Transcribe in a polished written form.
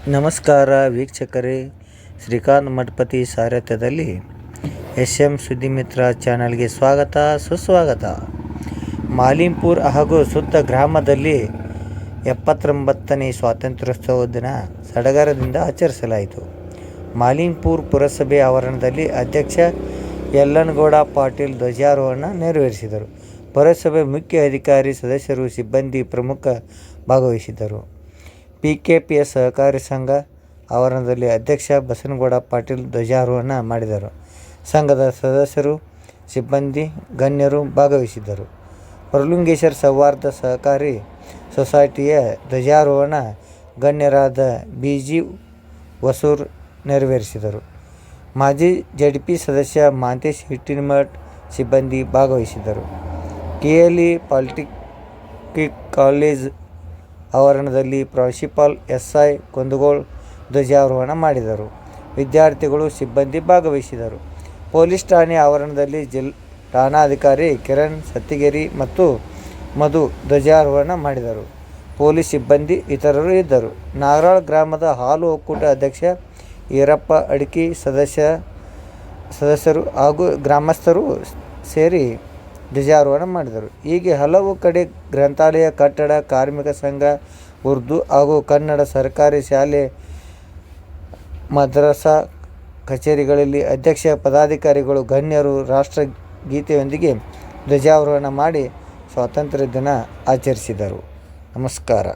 ನಮಸ್ಕಾರ ವೀಕ್ಷಕರೇ, ಶ್ರೀಕಾಂತ್ ಮಠಪತಿ ಸಾರಥ್ಯದಲ್ಲಿ SM ಸುದ್ದಿಮಿತ್ರ ಚಾನಲ್ಗೆ ಸ್ವಾಗತ ಸುಸ್ವಾಗತ. ಮಾಲಿಂಪುರ ಹಾಗೂ ಸುತ್ತ ಗ್ರಾಮದಲ್ಲಿ 79ನೇ ಸ್ವಾತಂತ್ರ್ಯೋತ್ಸವ ದಿನ ಸಡಗರದಿಂದ ಆಚರಿಸಲಾಯಿತು. ಮಾಲಿಂಪುರ ಪುರಸಭೆ ಆವರಣದಲ್ಲಿ ಅಧ್ಯಕ್ಷ ಯಲ್ಲನಗೌಡ ಪಾಟೀಲ್ ಧ್ವಜಾರೋಹಣ ನೆರವೇರಿಸಿದರು. ಪುರಸಭೆ ಮುಖ್ಯ ಅಧಿಕಾರಿ, ಸದಸ್ಯರು, ಸಿಬ್ಬಂದಿ ಪ್ರಮುಖ ಭಾಗವಹಿಸಿದ್ದರು. PKPS ಸಹಕಾರಿ ಸಂಘ ಆವರಣದಲ್ಲಿ ಅಧ್ಯಕ್ಷ ಬಸನಗೌಡ ಪಾಟೀಲ್ ಧ್ವಜಾರೋಹಣ ಮಾಡಿದರು. ಸಂಘದ ಸದಸ್ಯರು, ಸಿಬ್ಬಂದಿ, ಗಣ್ಯರು ಭಾಗವಹಿಸಿದ್ದರು. ಹೊರಲುಂಗೇಶ್ವರ ಸೌಹಾರ್ದ ಸಹಕಾರಿ ಸೊಸೈಟಿಯ ಧ್ವಜಾರೋಹಣ ಗಣ್ಯರಾದ BG ವಸೂರ್ ನೆರವೇರಿಸಿದರು. ಮಾಜಿ ZP ಸದಸ್ಯ ಮಾಂತೇಶ್ ಹಿಟ್ಟಿನಮಠ, ಸಿಬ್ಬಂದಿ ಭಾಗವಹಿಸಿದ್ದರು. KLE ಪಾಲಿಟೆಕ್ನಿಕ್ ಕಾಲೇಜ್ ಆವರಣದಲ್ಲಿ ಪ್ರಾಂಶುಪಾಲ SI ಕುಂದಗೋಳ ಧ್ವಜಾರೋಹಣ ಮಾಡಿದರು. ವಿದ್ಯಾರ್ಥಿಗಳು, ಸಿಬ್ಬಂದಿ ಭಾಗವಹಿಸಿದರು. ಪೊಲೀಸ್ ಠಾಣೆ ಆವರಣದಲ್ಲಿ ಠಾಣಾಧಿಕಾರಿ ಕಿರಣ್ ಸತ್ತಿಗೇರಿ ಮತ್ತು ಮಧು ಧ್ವಜಾರೋಹಣ ಮಾಡಿದರು. ಪೊಲೀಸ್ ಸಿಬ್ಬಂದಿ ಇತರರು ಇದ್ದರು. ನಾಗರಾಳ ಗ್ರಾಮದ ಹಾಲು ಒಕ್ಕೂಟ ಅಧ್ಯಕ್ಷ ಈರಪ್ಪ ಅಡಕಿ, ಸದಸ್ಯರು ಹಾಗೂ ಗ್ರಾಮಸ್ಥರು ಸೇರಿ ಧ್ವಜಾರೋಹಣ ಮಾಡಿದರು. ಹೀಗೆ ಹಲವು ಕಡೆ ಗ್ರಂಥಾಲಯ, ಕಟ್ಟಡ ಕಾರ್ಮಿಕ ಸಂಘ, ಉರ್ದು ಹಾಗೂ ಕನ್ನಡ ಸರ್ಕಾರಿ ಶಾಲೆ, ಮದ್ರಸಾ, ಕಚೇರಿಗಳಲ್ಲಿ ಅಧ್ಯಕ್ಷ, ಪದಾಧಿಕಾರಿಗಳು, ಗಣ್ಯರು ರಾಷ್ಟ್ರಗೀತೆಯೊಂದಿಗೆ ಧ್ವಜಾರೋಹಣ ಮಾಡಿ ಸ್ವಾತಂತ್ರ್ಯ ದಿನ ಆಚರಿಸಿದರು. ನಮಸ್ಕಾರ.